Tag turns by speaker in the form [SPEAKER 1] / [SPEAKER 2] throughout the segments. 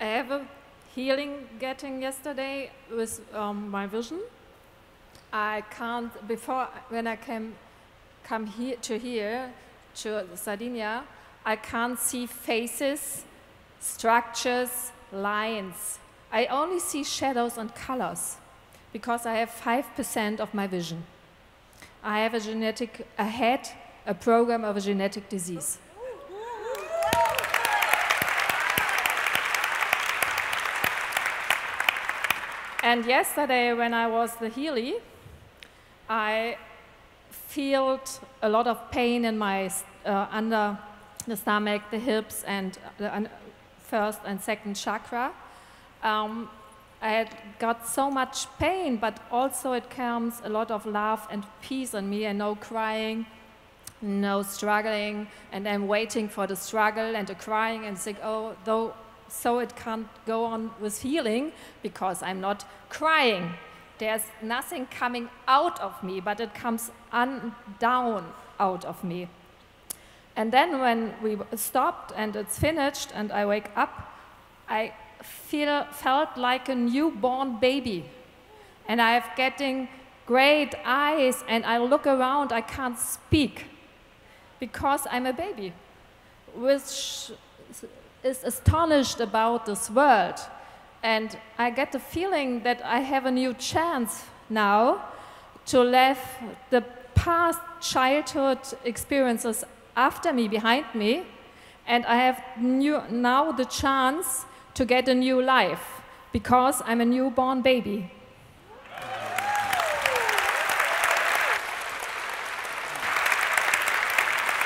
[SPEAKER 1] I have a healing getting yesterday with my vision. I can't, before, when I come here to Sardinia, I can't see faces, structures, lines. I only see shadows and colors because I have 5% of my vision. I have a program of a genetic disease. And yesterday, when I was the Healy, I felt a lot of pain in my under the stomach, the hips, and the first and second chakra. I had got so much pain, but also it comes a lot of love and peace in me, and no crying, no struggling, and I'm waiting for the struggle and the crying and think, oh, though. So it can't go on with healing because I'm not crying. There's nothing coming out of me, but it comes down out of me. And then when we stopped and it's finished and I wake up, I felt like a newborn baby. And I'm getting great eyes and I look around, I can't speak because I'm a baby, which is astonished about this world. And I get the feeling that I have a new chance now to leave the past childhood experiences after me, behind me, and I have now the chance to get a new life because I'm a newborn baby.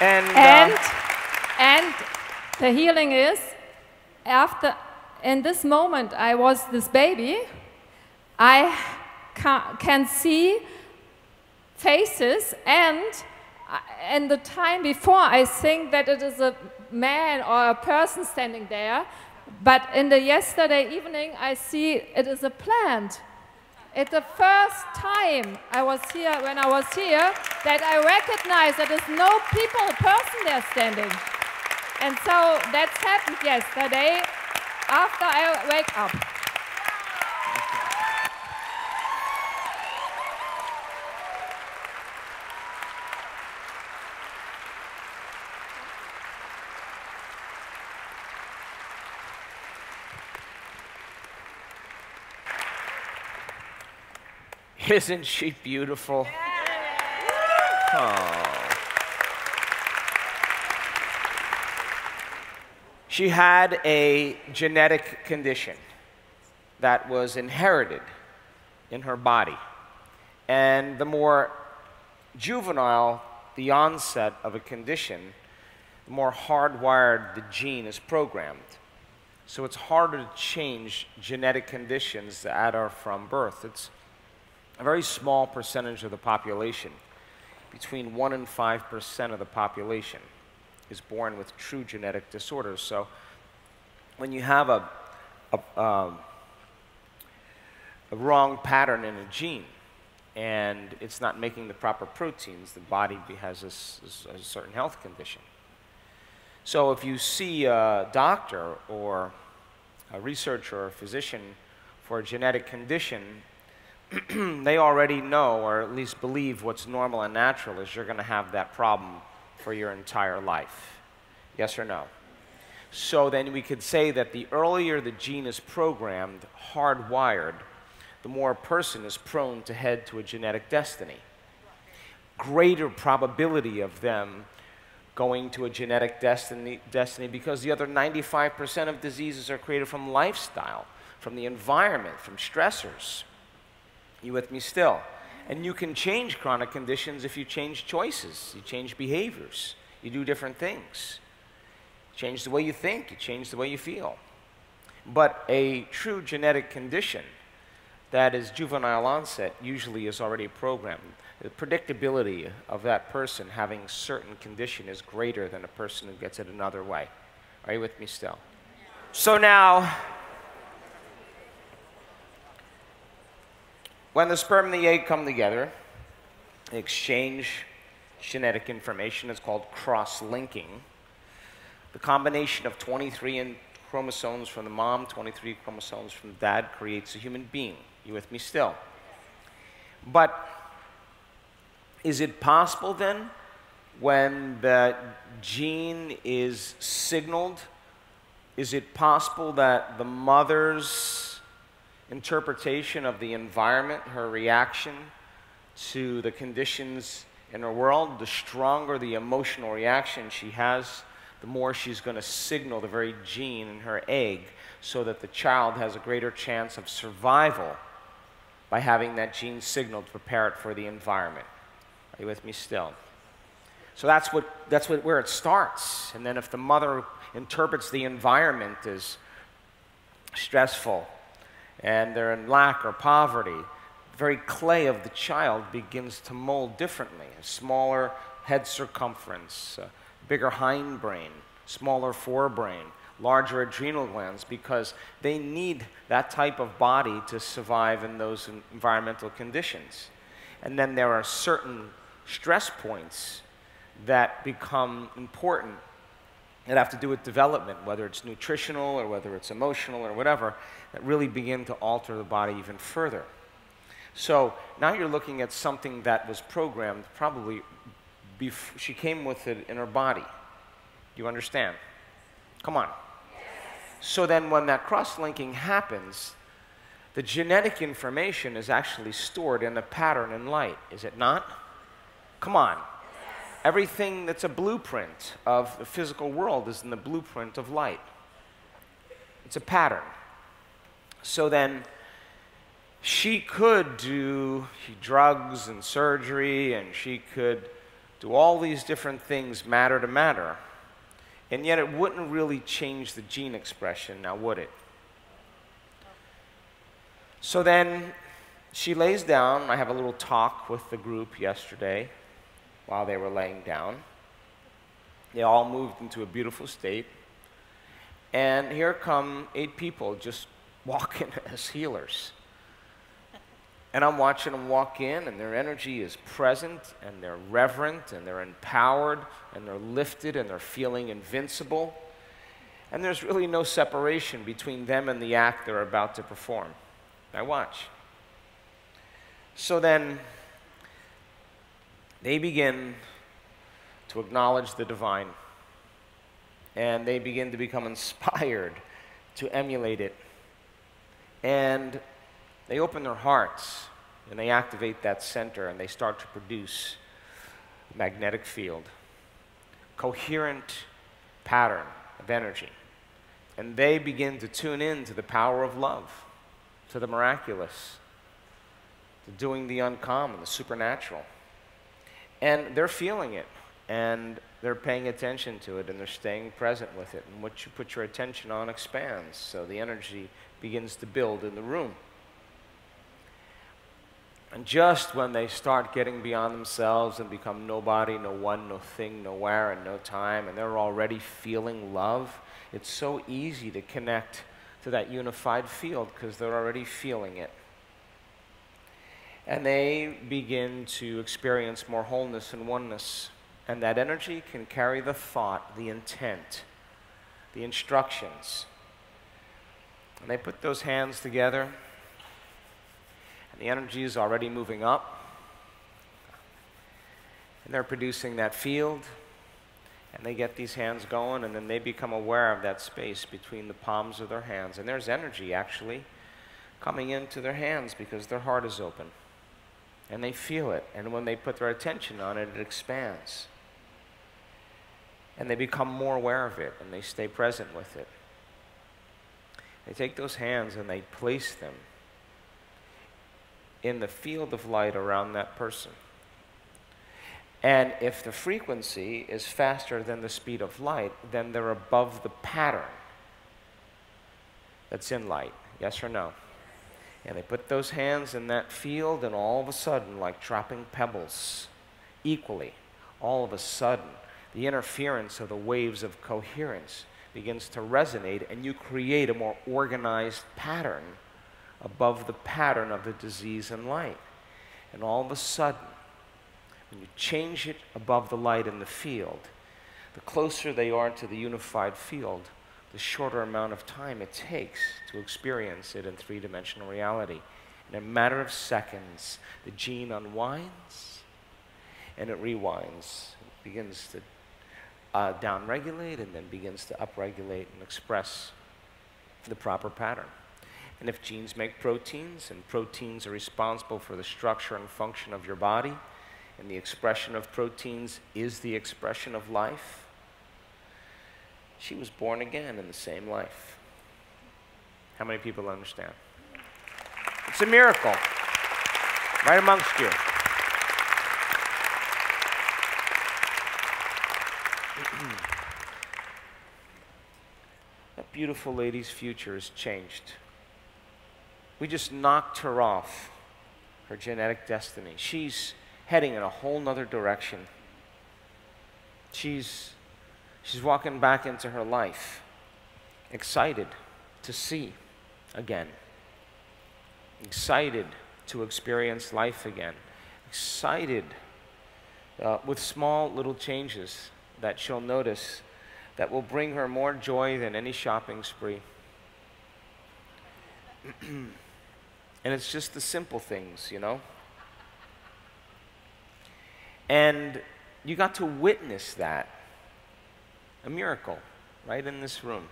[SPEAKER 1] And the healing is, in this moment I was this baby, I can see faces, and in the time before I think that it is a man or a person standing there, but in the yesterday evening I see it is a plant. It's the first time I was here, when I was here, that I recognize that there's no person there standing. And so that's happened yesterday after I wake up.
[SPEAKER 2] Isn't she beautiful? Oh. She had a genetic condition that was inherited in her body. And the more juvenile the onset of a condition, the more hardwired the gene is programmed. So it's harder to change genetic conditions that are from birth. It's a very small percentage of the population, between 1% and 5% of the population, is born with true genetic disorders. So when you have a wrong pattern in a gene and it's not making the proper proteins, the body has a certain health condition. So if you see a doctor or a researcher or a physician for a genetic condition, they already know, or at least believe, what's normal and natural is you're going to have that problem for your entire life. Yes or no? So then we could say that the earlier the gene is programmed, hardwired, the more a person is prone to head to a genetic destiny. Greater probability of them going to a genetic destiny because the other 95% of diseases are created from lifestyle, from the environment, from stressors. You with me still? And you can change chronic conditions if you change choices, you change behaviors, you do different things. You change the way you think, you change the way you feel. But a true genetic condition that is juvenile onset usually is already programmed. The predictability of that person having certain condition is greater than a person who gets it another way. Are you with me still? So now, when the sperm and the egg come together, they exchange genetic information. It's called cross-linking. The combination of 23 and chromosomes from the mom, 23 chromosomes from the dad creates a human being. You with me still? But is it possible then, when the gene is signaled, is it possible that the mother's interpretation of the environment, her reaction to the conditions in her world, the stronger the emotional reaction she has, the more she's going to signal the very gene in her egg, so that the child has a greater chance of survival by having that gene signal to prepare it for the environment. Are you with me still? So where it starts. And then if the mother interprets the environment as stressful and they're in lack or poverty, the very clay of the child begins to mold differently. A smaller head circumference, a bigger hindbrain, smaller forebrain, larger adrenal glands, because they need that type of body to survive in those environmental conditions. And then there are certain stress points that become important that have to do with development, whether it's nutritional or whether it's emotional or whatever, that really begin to alter the body even further. So now you're looking at something that was programmed probably before she came with it in her body. Do you understand? Come on. So then when that cross-linking happens, the genetic information is actually stored in a pattern in light, is it not? Come on. Everything that's a blueprint of the physical world is in the blueprint of light. It's a pattern. So then she could do drugs and surgery, and she could do all these different things matter to matter, and yet it wouldn't really change the gene expression, now would it? So then she lays down. I have a little talk with the group yesterday while they were laying down. They all moved into a beautiful state. And here come 8 people just walking as healers. And I'm watching them walk in, and their energy is present, and they're reverent, and they're empowered, and they're lifted, and they're feeling invincible. And there's really no separation between them and the act they're about to perform. I watch. So then they begin to acknowledge the divine, and they begin to become inspired to emulate it. And they open their hearts, and they activate that center, and they start to produce a magnetic field, coherent pattern of energy. And they begin to tune in to the power of love, to the miraculous, to doing the uncommon, the supernatural. And they're feeling it, and they're paying attention to it, and they're staying present with it. And what you put your attention on expands, so the energy begins to build in the room. And just when they start getting beyond themselves and become nobody, no one, no thing, nowhere, and no time, and they're already feeling love, it's so easy to connect to that unified field because they're already feeling it. And they begin to experience more wholeness and oneness. And that energy can carry the thought, the intent, the instructions. And they put those hands together, and the energy is already moving up. And they're producing that field, and they get these hands going, and then they become aware of that space between the palms of their hands. And there's energy actually coming into their hands because their heart is open. And they feel it, and when they put their attention on it, it expands. And they become more aware of it, and they stay present with it. They take those hands and they place them in the field of light around that person. And if the frequency is faster than the speed of light, then they're above the pattern that's in light. Yes or no? And they put those hands in that field, and all of a sudden, like dropping pebbles equally, all of a sudden, the interference of the waves of coherence begins to resonate, and you create a more organized pattern above the pattern of the disease and light. And all of a sudden, when you change it above the light in the field, the closer they are to the unified field, the shorter amount of time it takes to experience it in three-dimensional reality. In a matter of seconds, the gene unwinds and it rewinds. It begins to downregulate and then begins to upregulate and express the proper pattern. And if genes make proteins, and proteins are responsible for the structure and function of your body, and the expression of proteins is the expression of life, she was born again in the same life. How many people understand? It's a miracle, right amongst you. That beautiful lady's future is changed. We just knocked her off her genetic destiny. She's heading in a whole nother direction. She's walking back into her life, excited to see again, excited to experience life again, excited with small little changes that she'll notice that will bring her more joy than any shopping spree. And it's just the simple things, you know? And you got to witness that. A miracle, right in this room.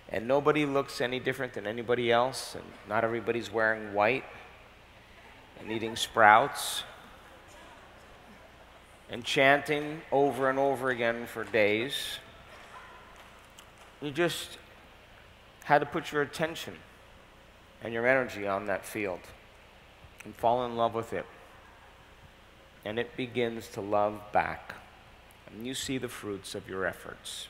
[SPEAKER 2] And nobody looks any different than anybody else, and not everybody's wearing white and eating sprouts and chanting over and over again for days. You just had to put your attention and your energy on that field and fall in love with it. And it begins to love back. And you see the fruits of your efforts.